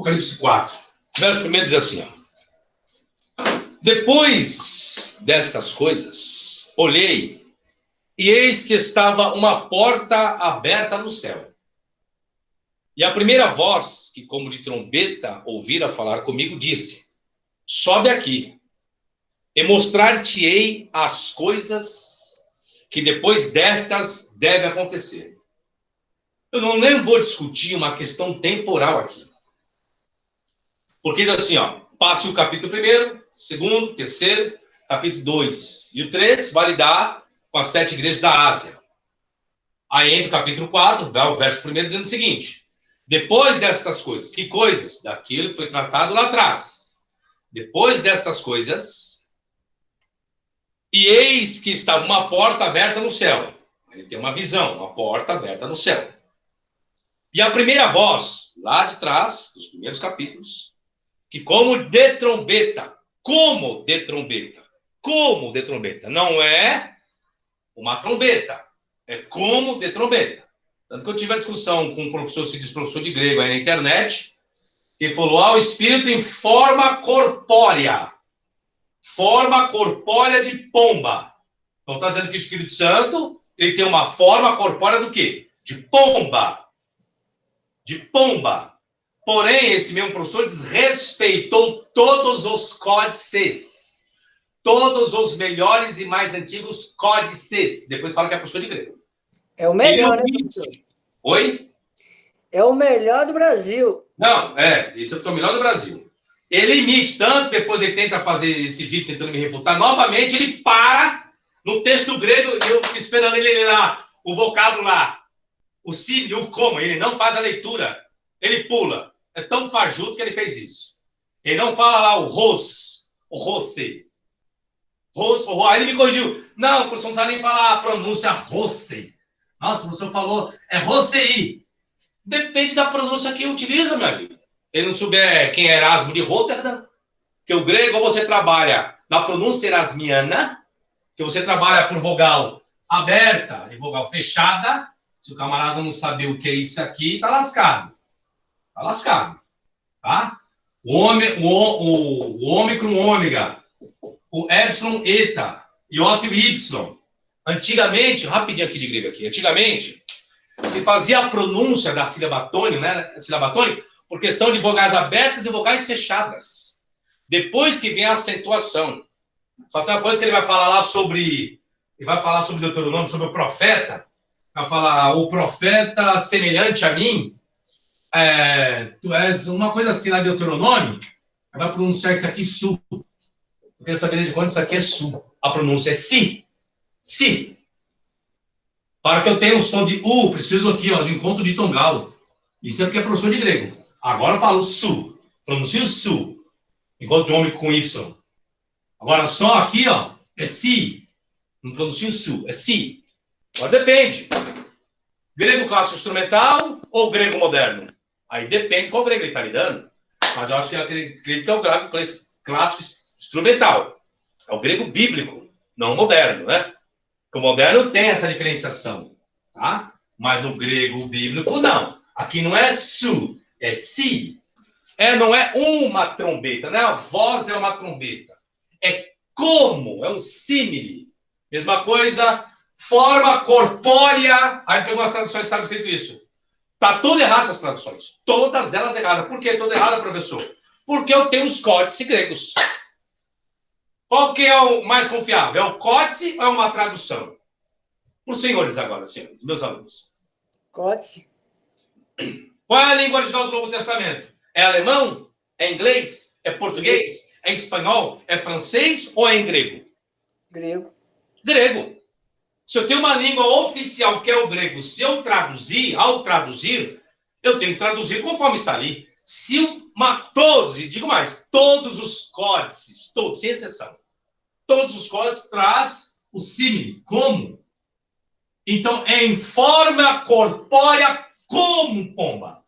Apocalipse 4. Verso 1 diz assim, ó. Depois destas coisas, olhei, e eis que estava uma porta aberta no céu. E a primeira voz, que como de trombeta ouvira falar comigo, disse: sobe aqui, e mostrar-te-ei as coisas que depois destas devem acontecer. Eu não nem vou discutir uma questão temporal aqui. Porque diz assim, ó, passe o capítulo 1º, 2º, 3º, capítulo 2 e o 3, vai lidar com as 7 igrejas da Ásia. Aí entra o capítulo 4, vai o verso 1 dizendo o seguinte: depois destas coisas, que coisas? Daquilo que foi tratado lá atrás. Depois destas coisas, e eis que estava uma porta aberta no céu. Ele tem uma visão, uma porta aberta no céu. E a primeira voz, lá de trás, dos primeiros capítulos, que como de trombeta, não é uma trombeta, é como de trombeta. Tanto que eu tive a discussão com um professor, se diz professor de grego aí na internet, que falou, o Espírito em forma corpórea de pomba. Então está dizendo que o Espírito Santo, ele tem uma forma corpórea do quê? De pomba. Porém, esse mesmo professor desrespeitou todos os códices. Todos os melhores e mais antigos códices. Depois fala que é professor de grego. É o melhor, né, professor? Oi? É o melhor do Brasil. Não, isso é o melhor do Brasil. Ele imite, tanto depois ele tenta fazer esse vídeo tentando me refutar, novamente ele para no texto grego, e eu fico esperando ele ler lá, o vocábulo lá, o símile, o como, ele não faz a leitura, ele pula. É tão fajuto que ele fez isso. Ele não fala lá o rosse. Aí ele me corrigiu. Não, o professor não sabe nem falar a pronúncia rosse. Nossa, o professor falou, é rossei. Depende da pronúncia que utiliza, meu amigo. Ele não souber quem é Erasmo de Roterdã, que o grego você trabalha na pronúncia erasmiana, que você trabalha por vogal aberta e vogal fechada. Se o camarada não saber o que é isso aqui, tá lascado. Tá? O ômicron ômega, o epsilon eta, iota e o y. Antigamente, rapidinho aqui de grego aqui, antigamente, se fazia a pronúncia da sílaba tônica, né? Sílaba tônica, por questão de vogais abertas e vogais fechadas. Depois que vem a acentuação. Só tem uma coisa que ele vai falar lá sobre... Ele vai falar sobre Deuteronômio, sobre o profeta. Vai falar, o profeta semelhante a mim, tu és uma coisa assim lá de Deuteronômio, vai pronunciar isso aqui sul. Eu quero saber de quando isso aqui é sul. A pronúncia é si. Para que eu tenha o som de U, preciso aqui, ó, do encontro de Tongalo. Isso é porque é professor de grego. Agora eu falo sul. Pronuncio sul. Encontro de homem com Y. Agora só aqui, ó, é si. Não pronuncio sul, é si. Agora depende. Grego clássico instrumental ou grego moderno? Aí depende qual grego ele está lidando. Mas eu acho que eu acredito que é o grego clássico instrumental. É o grego bíblico, não moderno, né? Porque o moderno tem essa diferenciação, tá? Mas no grego bíblico, não. Aqui não é su, é si. Não é uma trombeta, né? A voz é uma trombeta. É como, é um símile. Mesma coisa, forma corpórea. Aí tem algumas traduções que está escrito isso. Está tudo errado essas traduções. Todas elas erradas. Por que toda errada, professor? Porque eu tenho os códices gregos. Qual que é o mais confiável? É o códice ou é uma tradução? Para os senhores agora, senhores, meus alunos. Códice. Qual é a língua original do Novo Testamento? É alemão? É inglês? É português? É espanhol? É francês ou é em grego? Grego. Se eu tenho uma língua oficial que é o grego, se eu traduzir, ao traduzir, eu tenho que traduzir conforme está ali. Todos, e digo mais, todos os códices, todos, sem exceção, todos os códices traz o símile, como. Então, é em forma corpórea como pomba.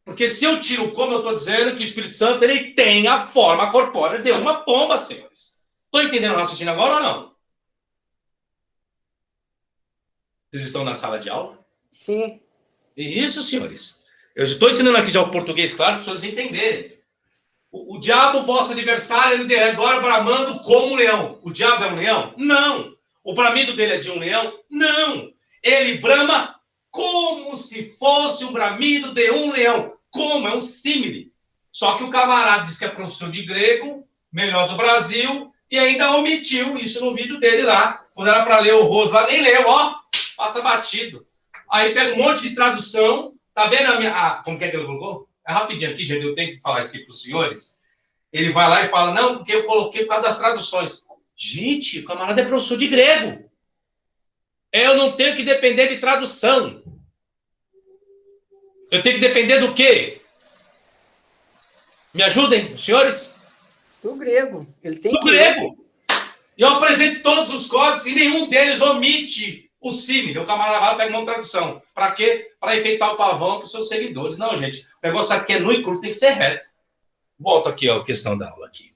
Porque se eu tiro como, eu estou dizendo que o Espírito Santo ele tem a forma corpórea de uma pomba, senhores. Estou entendendo o raciocínio agora ou não? Vocês estão na sala de aula? Sim. Isso, senhores. Eu estou ensinando aqui já o português, claro, para as pessoas entenderem. O diabo, vosso adversário, ele derredora bramando como um leão. O diabo é um leão? Não. O bramido dele é de um leão? Não. Ele brama como se fosse o bramido de um leão. Como? É um símile. Só que o camarada diz que é professor de grego, melhor do Brasil, e ainda omitiu isso no vídeo dele lá. Quando era para ler o rosto lá, nem leu, ó. Passa batido. Aí pega um monte de tradução. Tá vendo a minha... como que é que ele colocou? É rapidinho aqui, gente, eu tenho que falar isso aqui para os senhores. Ele vai lá e fala, não, porque eu coloquei por causa das traduções. Gente, o camarada é professor de grego. Eu não tenho que depender de tradução. Eu tenho que depender do quê? Me ajudem, senhores? Do grego. Ele tem do que grego. Eu apresento todos os códigos e nenhum deles omite o símile. O camarada vai pega uma tradução. Para quê? Para enfeitar o pavão para os seus seguidores. Não, gente. O negócio aqui é nu e cru, tem que ser reto. Volto aqui, ó, a questão da aula aqui.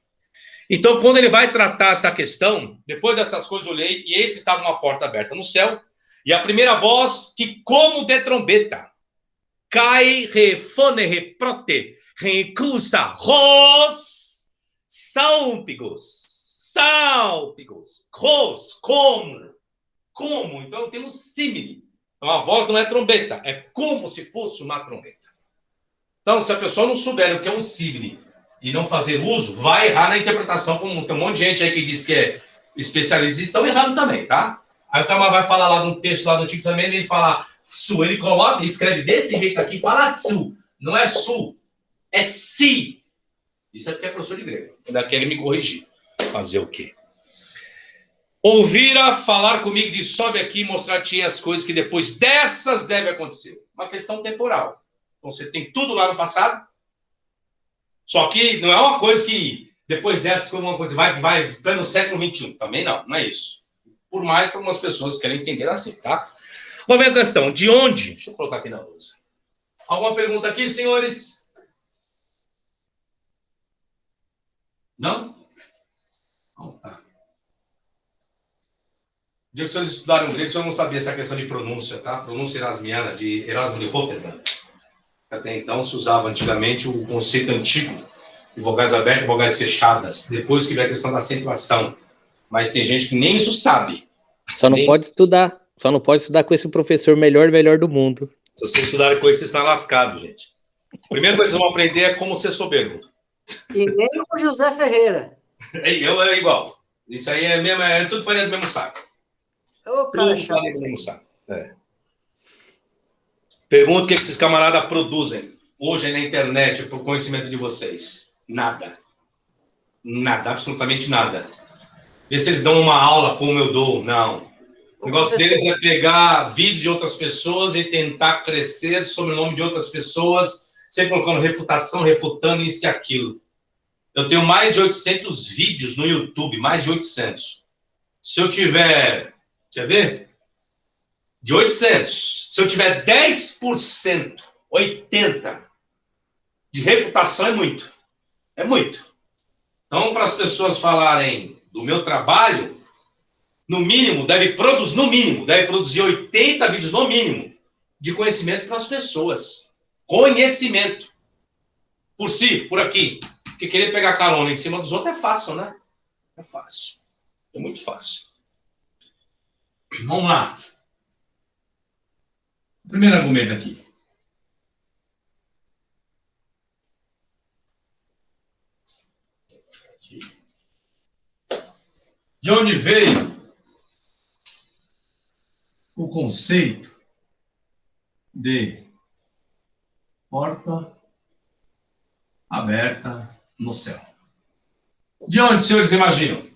Então, quando ele vai tratar essa questão, depois dessas coisas eu olhei, e eis que estava uma porta aberta no céu, e a primeira voz, que como de trombeta, cai, refone, reprote, recusa, ros, sálpigos, cos, como, então tem um símile. Então a voz não é trombeta, é como se fosse uma trombeta. Então, se a pessoa não souber o que é um símile e não fazer uso, vai errar na interpretação, como tem um monte de gente aí que diz que é especialista, e estão errando também, tá? Aí o cara vai falar lá num texto lá do Antigo Testamento, ele fala su, ele coloca, escreve desse jeito aqui, fala su, não é su, é si. Isso é porque é professor de grego, ainda quer me corrigir. Fazer o quê? Ouvira falar comigo de sobe aqui e mostrar-te as coisas que depois dessas deve acontecer. Uma questão temporal. Então você tem tudo lá no passado, só que não é uma coisa que depois dessas como uma coisa vai pleno século XXI. Também não é isso. Por mais que algumas pessoas querem entender assim, tá? Qual é a questão? De onde? Deixa eu colocar aqui na luz. Alguma pergunta aqui, senhores? Não? Não, tá. O dia que vocês estudaram grego, vocês não sabiam essa questão de pronúncia, tá? Pronúncia erasmiana, de Erasmo de Rotterdam. Até então se usava antigamente o conceito antigo de vogais abertas e vogais fechadas. Depois que veio a questão da acentuação. Mas tem gente que nem isso sabe. Só não pode estudar com esse professor melhor do mundo. Se vocês estudarem com isso, vocês estão lascados, gente. A primeira coisa que vocês vão aprender é como ser soberbo. E nem com José Ferreira. É igual. Isso aí é mesmo, é tudo farinha do mesmo saco. Ô, cara Tudo farinha do mesmo saco. É. Pergunta o que esses camaradas produzem hoje na internet para o conhecimento de vocês. Nada. Nada, absolutamente nada. Vê se eles dão uma aula como eu dou. Não. O negócio deles é pegar vídeos de outras pessoas e tentar crescer sobre o nome de outras pessoas, sempre colocando refutação, refutando isso e aquilo. Eu tenho mais de 800 vídeos no YouTube, mais de 800. Se eu tiver... Quer ver? De 800. Se eu tiver 10%, 80% de refutação é muito. É muito. Então, para as pessoas falarem do meu trabalho, no mínimo, deve produzir 80 vídeos, no mínimo, de conhecimento para as pessoas. Conhecimento. Por si, por aqui. Porque querer pegar carona em cima dos outros é fácil, né? É fácil. É muito fácil. Vamos lá. Primeiro argumento aqui. De onde veio o conceito de porta aberta no céu? De onde, senhores, imaginam?